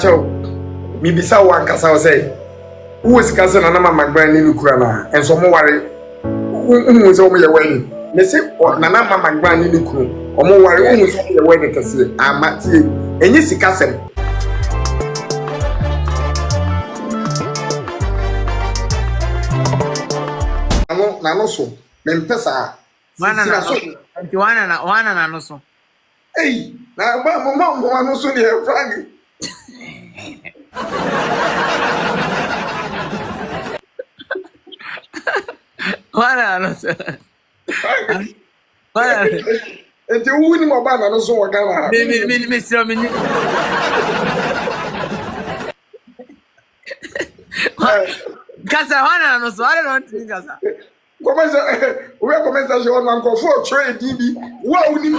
Cho, me be so one cassa say. Who is cousin and Mama Mcbrown in Ukraine? And some more worry. Who is over your wedding? They say, or Nana Mcbrown in Ukraine, or more worry, who is over your wedding to say, I'm at you. And you see cousin. Nanoso, Mempesa. One and also. Hey, now, Mamma, one also near Frank. One and also. And you wouldn't more ban and so again. Mr. Casa one and also. I don't think Casa. We are commencing on Uncle for trade, DB. What would you?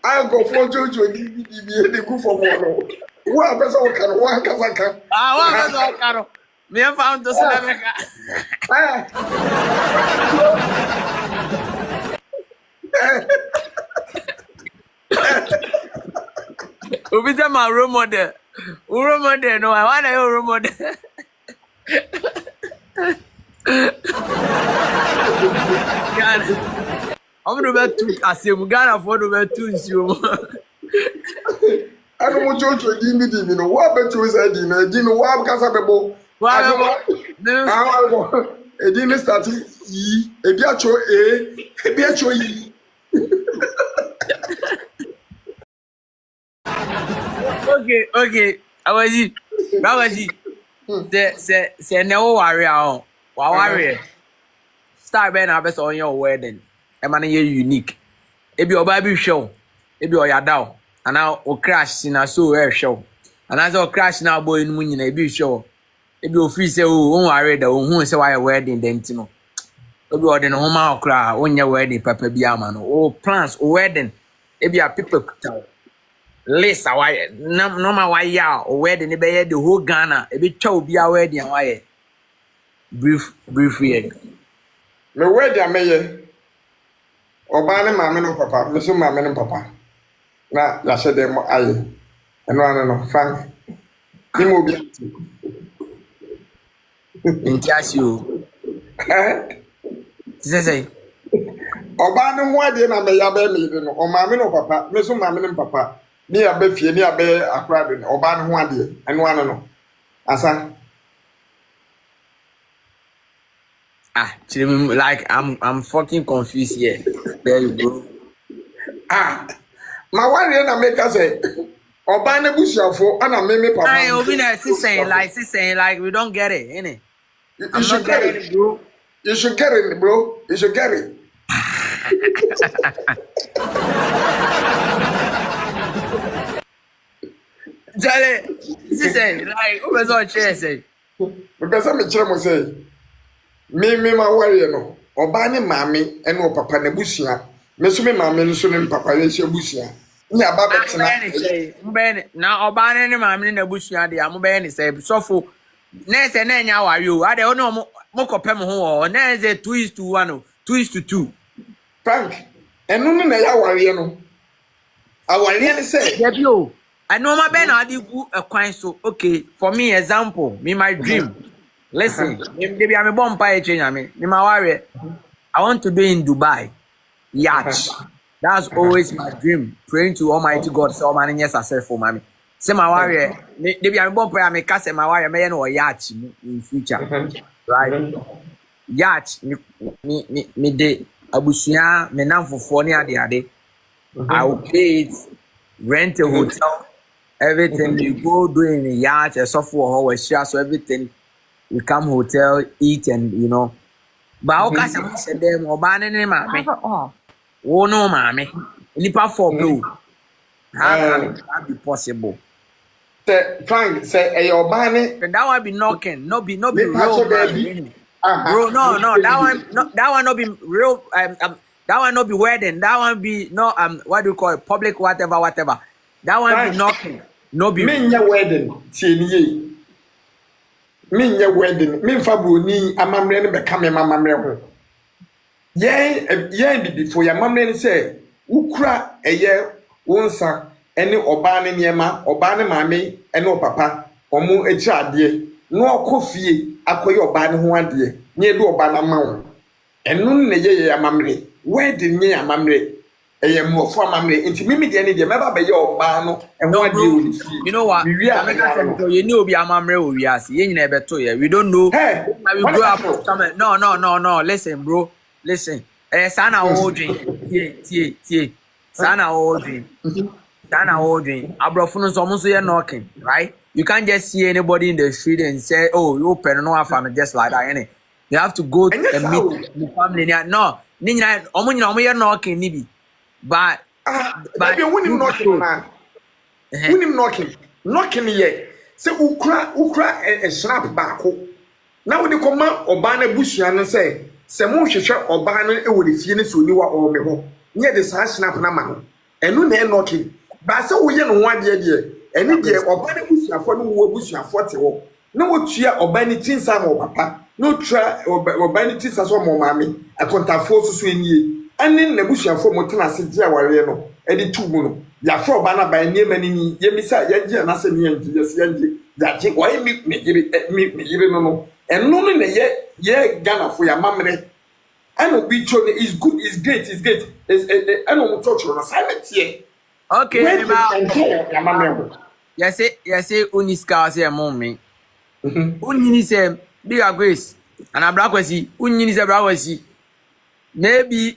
I'll go for Jojo, DB, the good for one. What person can one Kazaka? I want to me have found the America. Who be my role model? Role model? No, I want a role model. I'm going to assume Ghana for the two. I don't want you to give me the what bet you said in a dinner. What Casabebo? A dinner starting E, a biacho A, a biacho E. Okay. Akwasi. Say no worry on. Worry. Start being our best on your wedding. A man unique. It be your baby show. It be your down. And now o crash in a so air show. And as o crash now boy in moon in a big show. It be free say who worry the who say why wedding dentino. It be ordin home cry on your wedding papa biaman. Oh plans o wedding. It be a people list why no ma why ya or wedding the whole Ghana. It be chow be a wedding why brief here. Me wedding may Obana mamma no papa, Miss Mamma and papa. Na la said them aye. And no Frank. He will be in cash you. Say Obana why did I may have been or mamma no papa, Miss Mamma and papa. Near Beffy, near Bear, a crowd, Obana one day, and one no. Asa. Like I'm fucking confused here. There you go. My one year make us say, Obana Bushia for Anna Mimi Papa. I will be saying like we don't get it, innit? You should get it, bro. You should get it, bro. You should get it. Charlie, say like who was on chair say? Because I'm a chairman say, me my warrior no. Obani mami and no papa nebusia. Mesumi mami no so papa yeshe busia. Ni ababa tina. Na obani ni mami nebusia de ambe ni say sofo. Na say na nya wari o. Ade ono mo kopem ho o. Na say 2:1 o. 2:2. Frank, enu ni na ya warrior no. Awariye ni say. Debi o. I know my ben adi gu ekwan so. Okay, for me example, me my dream. Listen, maybe I'm a bomb pie change. Me my warrior. I want to be in Dubai. Yacht. That's always my dream. Praying to Almighty God so many years successful, mommy. Say my warrior. Maybe I'm a bomb pie. I cast my warrior. May know yacht in future, right? Yacht. Me de abusia. Me nam for funny ade. I will pay it. Rent a hotel. Everything you go do in a yacht, a software or share, so everything. We come hotel, eat, and you know. But how can someone say them or ban any mammy? Oh no, mammy. Nipa for blue. How can that be possible? Frank say your banny. That one be knocking, no be real baby. Bro, no, that one no be real. That one no be wedding. That one be no what do you call it? Public whatever. That one Frank, be knocking. No be me your wedding. See me your wedding. Me fabu ni amamre ne be kame mamamre ho. Yen before your mamre say ukura eye wonsa ene oba ne niema oba ne maame ene opapa omo echi ade no okofie akoye oba ne ho ade nye de oba na mawo enu ne ye amamre wedding nye amamre eye mofo amamre nti mimi de ne de meba be ye oba no ho ade oni fie you know what you know be amamre o wi ase ye nyina ebeto ye we don't know how we grow up come no listen bro listen sana odwin tie sana odwin abrofo no so ye knocking right you can't just see anybody in the street and say oh you open no afam just like that innit you have to go and meet the family no ni nyina omo ye knocking ni bi but you wouldn't knocking man wouldn't knocking ye say ukra a snap baako na wo de koma oba na busua no say se mo hwehwe oba no e wo de fie ne so ni wa o me ho nye de sa snap na ma no enu na e knocking ba se wo ye no ho ade de eni de oba na busuafo no wo busuafo te ho na wo tua oba ni tinsa ma papa no tra oba ni tinsa so mo maame akontafo so enie ani na busuafo mo tena se dia ware no e de tu mu no ya fro oba na ba ni mani ni ye bisa ya gi na se ni yanji yes yanji ya gi wo mi yire no enu no na ye Ghana for ya mamre and obi cho is good is great is and on church on assignment here okay yes uniska say mommy unyini say big grace and Akwasi unyini say Akwasi maybe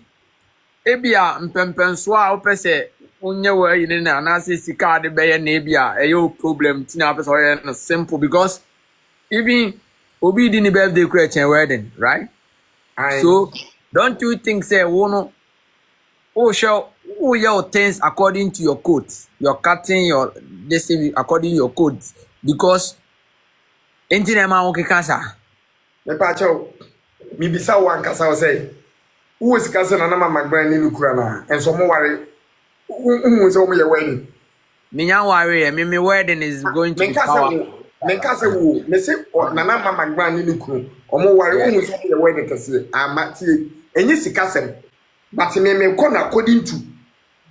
ebia mpempenso a opese onye we yin na na say sika de be ye na ebia eyo problem tina opese o ye simple because even obi di ni birthday Christian wedding right so don't you think say wono show your things according to your codes your cutting your this according to your codes because engineer ma won kasa me pa cho mi bisa wan kasa o say who is kasa na mama Mcbrown ni nukura na enso mo ware so mo ye wedding me nya ware me wedding is going to be powerful Menkase wo me se na mama Mcbrown ni nukuru omo ware so mo ye wedding kase amatie enyi sikasem but me ko na according to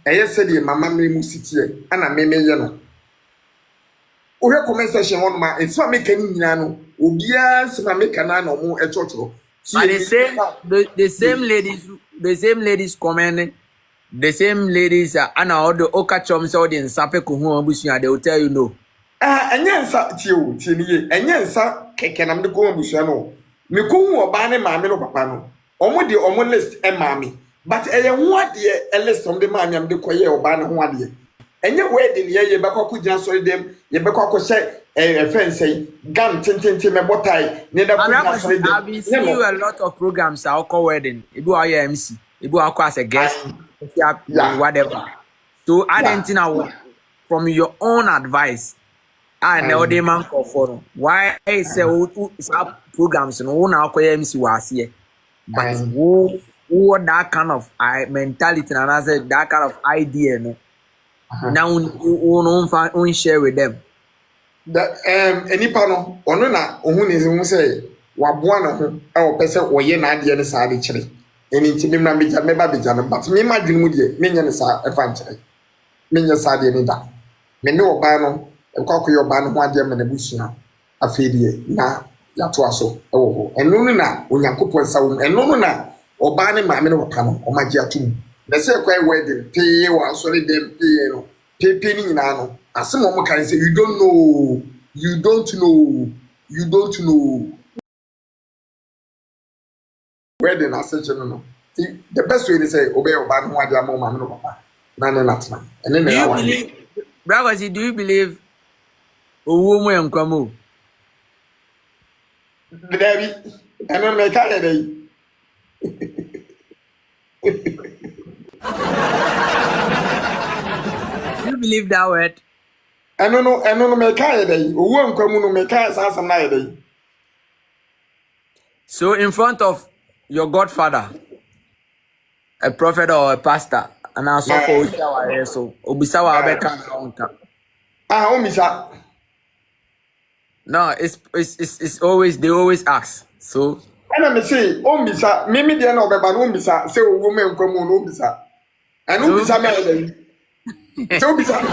eye said the mama me mu sitie ana me ye no ohe comment section won ma it's what make any nyina no obia se na make na no mo e chochoro but the same ladies comment the same ladies ana odo okachom say odi nsape ko hu abusuan they will tell you no enye nsa tie niye enye nsa keke na me ko abusuan no me ko hu oba ne maame no papa no omo de omo list e maame but eye hu ade e list om de maame am de koye oba ne hu ade enye wedding ye bekwa ko gina sorry dem ye bekwa ko she fence gam tentente me botai ne da ko gina sorry dem I've been seeing you a lot of programs at wedding ibu are MC ibu akwa as a guest whatever so I didn't know from your own advice and the other man for why say programs no na akwa MC was here but who that kind of mentality and I said that kind of idea no now we share with them that enipa no ono na ohun ni hu say waboa na ho e wo pese oye na ade ne sa de kire eni nti me na meja me ba beja no but me ma dwene mu de me nya ne sa e fa nkire me nya sa de ne da me ne oba no e kwa koye oba no ho ade me na busua afedie na ya to aso e wo ho eno na onyankopon sa wo eno na oba ne maame no papa no o magye atum na say kwa wedding pay wa so dem pay no pepe ni nyina no asem o mo kan say you don't know wedding assection no the best way to say obey oba no ade am maame no papa na ne natna ene na ya wan brothers do you believe owo mo enkwamo David eno me ka ye dey you believe that word eno no me ka ye dey owo enkwamu no me ka asam na ye dey so in front of your godfather a prophet or a pastor and also for shower so obisa wa beka onka o misa no it's always they always ask so ana me say o misa me de na obeba no misa say owo me enkwamu no misa And who be some man? So be some.